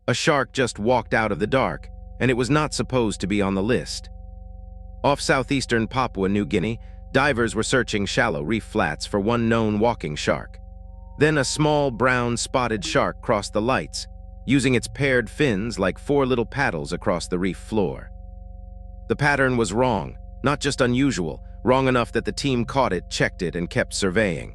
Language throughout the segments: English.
A shark just walked out of the dark, and it was not supposed to be on the list. Off southeastern Papua New Guinea, divers were searching shallow reef flats for one known walking shark. Then a small brown spotted shark crossed the lights, using its paired fins like four little paddles across the reef floor. The pattern was wrong, not just unusual, wrong enough that the team caught it, checked it, and kept surveying.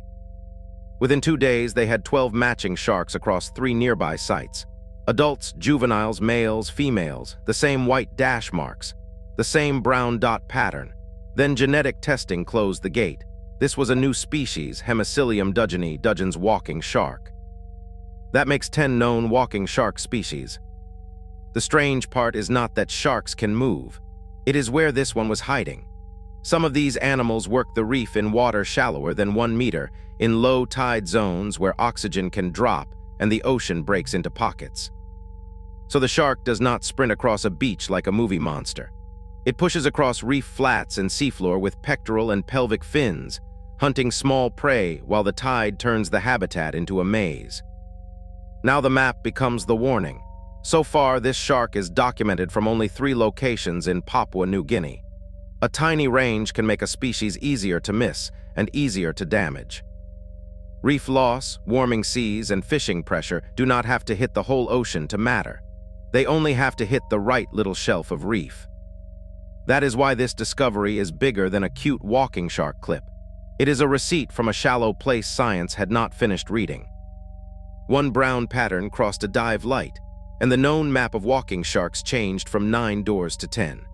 Within 2 days, they had 12 matching sharks across 3 nearby sites. Adults, juveniles, males, females, the same white dash marks, the same brown dot pattern. Then genetic testing closed the gate. This was a new species, Hemiscyllium dudgeonae, Dudgeon's walking shark. That makes 10 known walking shark species. The strange part is not that sharks can move. It is where this one was hiding. Some of these animals work the reef in water shallower than 1 meter, in low tide zones where oxygen can drop and the ocean breaks into pockets. So the shark does not sprint across a beach like a movie monster. It pushes across reef flats and seafloor with pectoral and pelvic fins, hunting small prey while the tide turns the habitat into a maze. Now the map becomes the warning. So far, this shark is documented from only 3 locations in Papua New Guinea. A tiny range can make a species easier to miss and easier to damage. Reef loss, warming seas, and fishing pressure do not have to hit the whole ocean to matter. They only have to hit the right little shelf of reef. That is why this discovery is bigger than a cute walking shark clip. It is a receipt from a shallow place science had not finished reading. One brown pattern crossed a dive light, and the known map of walking sharks changed from 9 doors to 10.